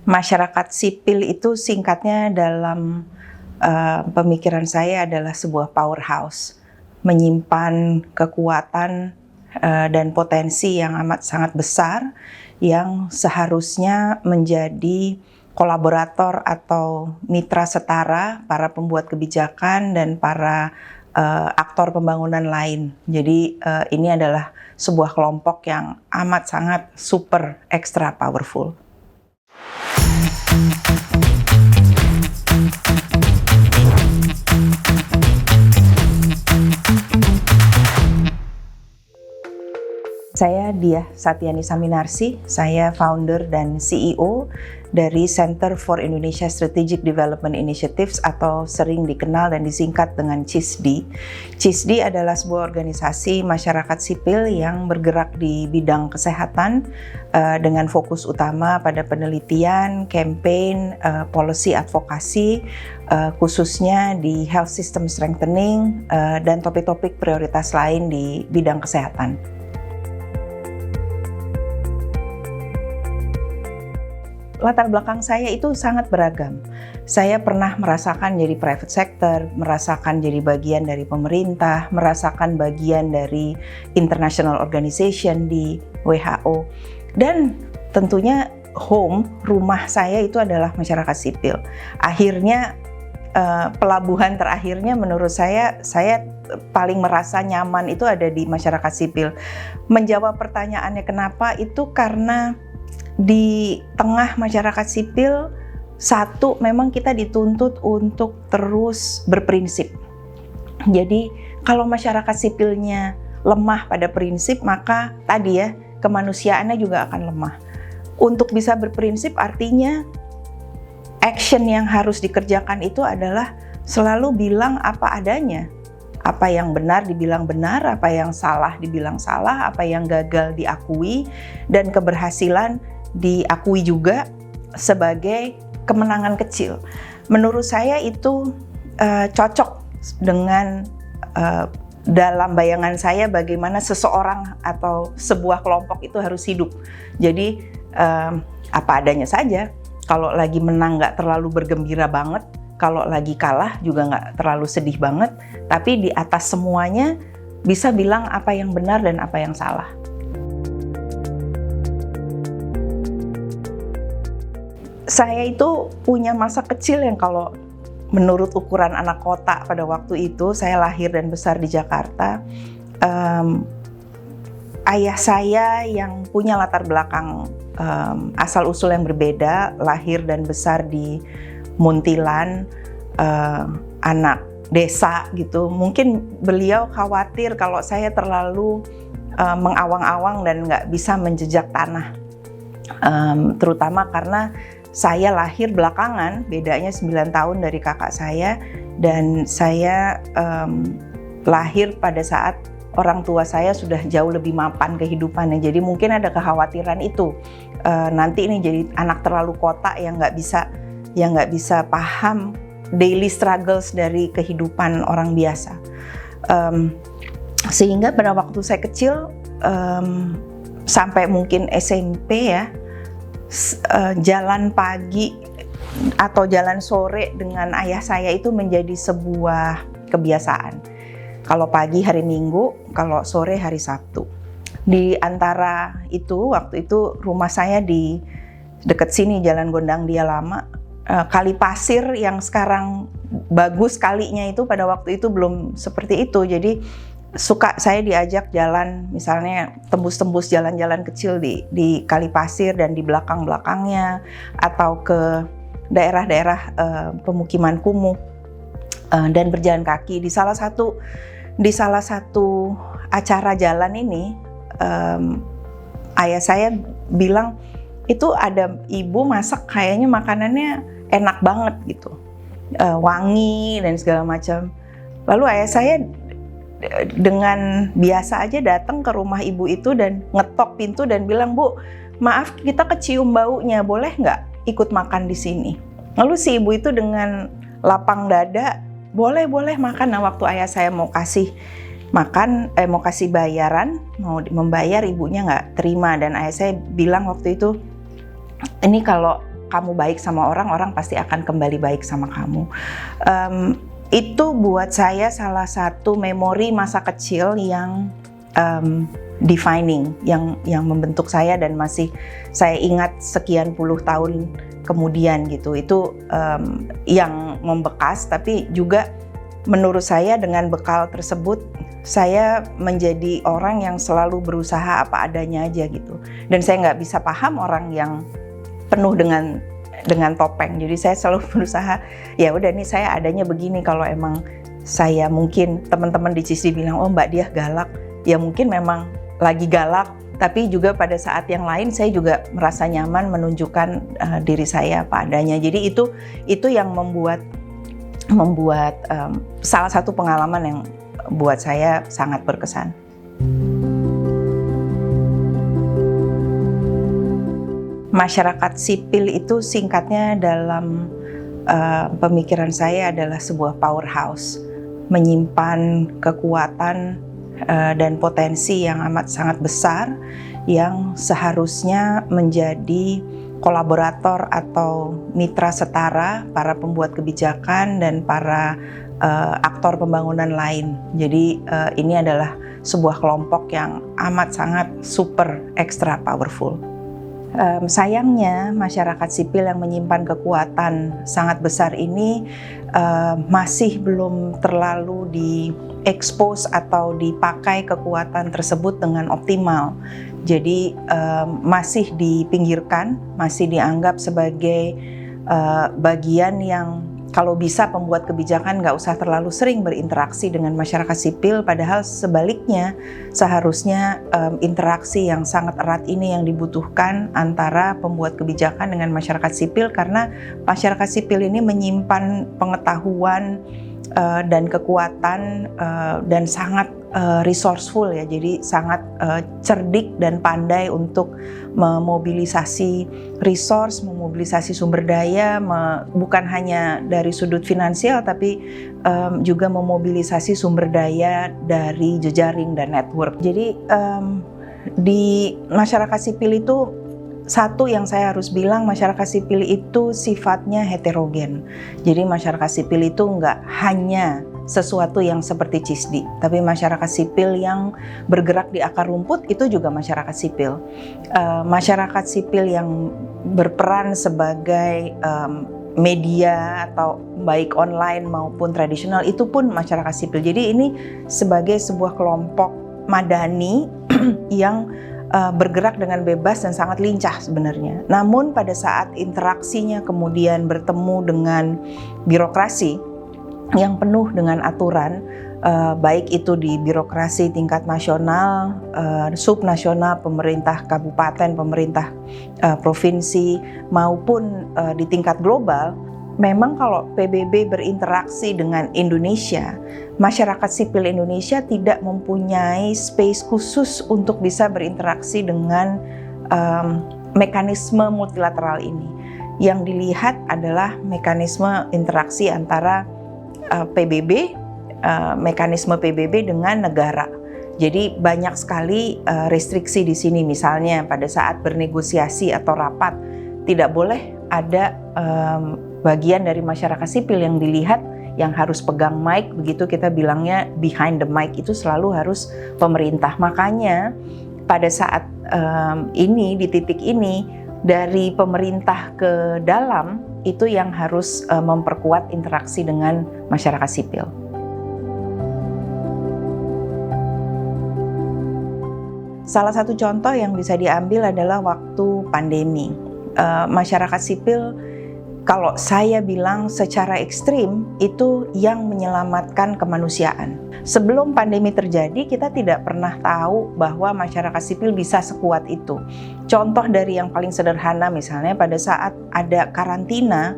Masyarakat sipil itu singkatnya dalam pemikiran saya adalah sebuah powerhouse, menyimpan kekuatan dan potensi yang amat sangat besar yang seharusnya menjadi kolaborator atau mitra setara para pembuat kebijakan dan para aktor pembangunan lain. Jadi ini adalah sebuah kelompok yang amat sangat super extra powerful. Saya Diah Satyani Saminarsi, saya founder dan CEO dari Center for Indonesia Strategic Development Initiatives atau sering dikenal dan disingkat dengan CISDI. CISDI adalah sebuah organisasi masyarakat sipil yang bergerak di bidang kesehatan dengan fokus utama pada penelitian, campaign, policy advokasi, khususnya di health system strengthening dan topik-topik prioritas lain di bidang kesehatan. Latar belakang saya itu sangat beragam. Saya pernah merasakan jadi private sector, merasakan jadi bagian dari pemerintah, merasakan bagian dari international organization di WHO. Dan tentunya rumah saya itu adalah masyarakat sipil. Akhirnya pelabuhan terakhirnya menurut saya paling merasa nyaman itu ada di masyarakat sipil. Menjawab pertanyaannya kenapa, itu karena di tengah masyarakat sipil, satu, memang kita dituntut untuk terus berprinsip. Jadi kalau masyarakat sipilnya lemah pada prinsip, maka tadi ya, kemanusiaannya juga akan lemah. Untuk bisa berprinsip artinya action yang harus dikerjakan itu adalah selalu bilang apa adanya. Apa yang benar dibilang benar, apa yang salah dibilang salah, apa yang gagal diakui, dan keberhasilan diakui juga sebagai kemenangan kecil. Menurut saya itu cocok dengan dalam bayangan saya bagaimana seseorang atau sebuah kelompok itu harus hidup. Jadi apa adanya saja. Kalau lagi menang nggak terlalu bergembira banget, kalau lagi kalah juga nggak terlalu sedih banget, tapi di atas semuanya bisa bilang apa yang benar dan apa yang salah. Saya itu punya masa kecil yang kalau menurut ukuran anak kota pada waktu itu, saya lahir dan besar di Jakarta. Ayah saya yang punya latar belakang asal-usul yang berbeda, lahir dan besar di Muntilan, anak desa gitu. Mungkin beliau khawatir kalau saya terlalu mengawang-awang dan nggak bisa menjejak tanah. Terutama karena saya lahir belakangan, bedanya 9 tahun dari kakak saya, dan saya lahir pada saat orang tua saya sudah jauh lebih mapan kehidupannya. Jadi mungkin ada kekhawatiran itu, nanti ini jadi anak terlalu kota yang nggak bisa paham daily struggles dari kehidupan orang biasa. Sehingga pada waktu saya kecil, sampai mungkin SMP ya, jalan pagi atau jalan sore dengan ayah saya itu menjadi sebuah kebiasaan. Kalau pagi hari Minggu, kalau sore hari Sabtu. Di antara itu, waktu itu rumah saya di dekat sini, Jalan Gondang Dia Lama. Kali pasir yang sekarang bagus kalinya itu pada waktu itu belum seperti itu. Jadi suka saya diajak jalan, misalnya tembus-tembus jalan-jalan kecil di kali pasir dan di belakang-belakangnya, atau ke daerah-daerah pemukiman kumuh dan berjalan kaki. Di salah satu acara jalan ini, ayah saya bilang itu ada ibu masak, kayaknya makanannya enak banget gitu, wangi dan segala macam. Lalu ayah saya dengan biasa aja datang ke rumah ibu itu dan ngetok pintu dan bilang, "Bu, maaf kita kecium baunya, boleh nggak ikut makan di sini?" Lalu si ibu itu dengan lapang dada, boleh makan. Nah, waktu ayah saya mau kasih mau kasih bayaran, mau membayar, ibunya nggak terima, dan ayah saya bilang waktu itu, "Ini kalau kamu baik sama orang, orang pasti akan kembali baik sama kamu. Itu buat saya salah satu memori masa kecil yang defining, yang membentuk saya dan masih saya ingat sekian puluh tahun kemudian gitu. Itu yang membekas, tapi juga menurut saya dengan bekal tersebut saya menjadi orang yang selalu berusaha apa adanya aja gitu. Dan saya nggak bisa paham orang yang penuh dengan topeng. Jadi saya selalu berusaha, ya udah nih saya adanya begini. Kalau emang saya mungkin teman-teman di CISDI bilang, oh Mbak Diah galak, ya mungkin memang lagi galak. Tapi juga pada saat yang lain saya juga merasa nyaman menunjukkan diri saya apa adanya. Jadi itu yang membuat salah satu pengalaman yang buat saya sangat berkesan. Masyarakat sipil itu singkatnya dalam pemikiran saya adalah sebuah powerhouse, menyimpan kekuatan dan potensi yang amat sangat besar yang seharusnya menjadi kolaborator atau mitra setara para pembuat kebijakan dan para aktor pembangunan lain. Jadi ini adalah sebuah kelompok yang amat sangat super extra powerful. Sayangnya masyarakat sipil yang menyimpan kekuatan sangat besar ini masih belum terlalu diekspos atau dipakai kekuatan tersebut dengan optimal. Jadi masih dipinggirkan, masih dianggap sebagai bagian yang kalau bisa pembuat kebijakan nggak usah terlalu sering berinteraksi dengan masyarakat sipil, padahal sebaliknya seharusnya interaksi yang sangat erat ini yang dibutuhkan antara pembuat kebijakan dengan masyarakat sipil, karena masyarakat sipil ini menyimpan pengetahuan dan kekuatan dan sangat resourceful ya, jadi sangat cerdik dan pandai untuk memobilisasi resource, memobilisasi sumber daya, bukan hanya dari sudut finansial tapi juga memobilisasi sumber daya dari jejaring dan network. Jadi di masyarakat sipil itu satu yang saya harus bilang, masyarakat sipil itu sifatnya heterogen. Jadi masyarakat sipil itu nggak hanya sesuatu yang seperti CISDI, tapi masyarakat sipil yang bergerak di akar rumput itu juga masyarakat sipil. Masyarakat sipil yang berperan sebagai media atau baik online maupun tradisional itu pun masyarakat sipil. Jadi ini sebagai sebuah kelompok madani yang bergerak dengan bebas dan sangat lincah sebenarnya. Namun pada saat interaksinya kemudian bertemu dengan birokrasi yang penuh dengan aturan, baik itu di birokrasi tingkat nasional, subnasional, pemerintah kabupaten, pemerintah provinsi, maupun di tingkat global, memang kalau PBB berinteraksi dengan Indonesia, masyarakat sipil Indonesia tidak mempunyai space khusus untuk bisa berinteraksi dengan mekanisme multilateral ini. Yang dilihat adalah mekanisme interaksi antara PBB, mekanisme PBB dengan negara. Jadi banyak sekali restriksi di sini, misalnya pada saat bernegosiasi atau rapat tidak boleh ada bagian dari masyarakat sipil yang dilihat yang harus pegang mic, begitu kita bilangnya behind the mic itu selalu harus pemerintah. Makanya pada saat ini di titik ini dari pemerintah ke dalam itu yang harus memperkuat interaksi dengan masyarakat sipil. Salah satu contoh yang bisa diambil adalah waktu pandemi. Masyarakat sipil, kalau saya bilang secara ekstrim, itu yang menyelamatkan kemanusiaan. Sebelum pandemi terjadi, kita tidak pernah tahu bahwa masyarakat sipil bisa sekuat itu. Contoh dari yang paling sederhana misalnya pada saat ada karantina,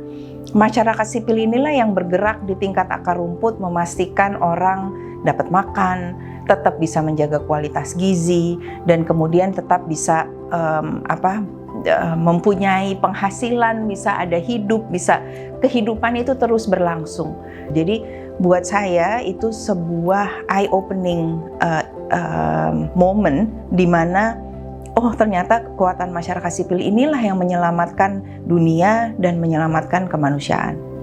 masyarakat sipil inilah yang bergerak di tingkat akar rumput memastikan orang dapat makan, tetap bisa menjaga kualitas gizi, dan kemudian tetap bisa mempunyai penghasilan, bisa ada hidup, bisa kehidupan itu terus berlangsung. Jadi buat saya itu sebuah eye-opening moment di mana oh ternyata kekuatan masyarakat sipil inilah yang menyelamatkan dunia dan menyelamatkan kemanusiaan.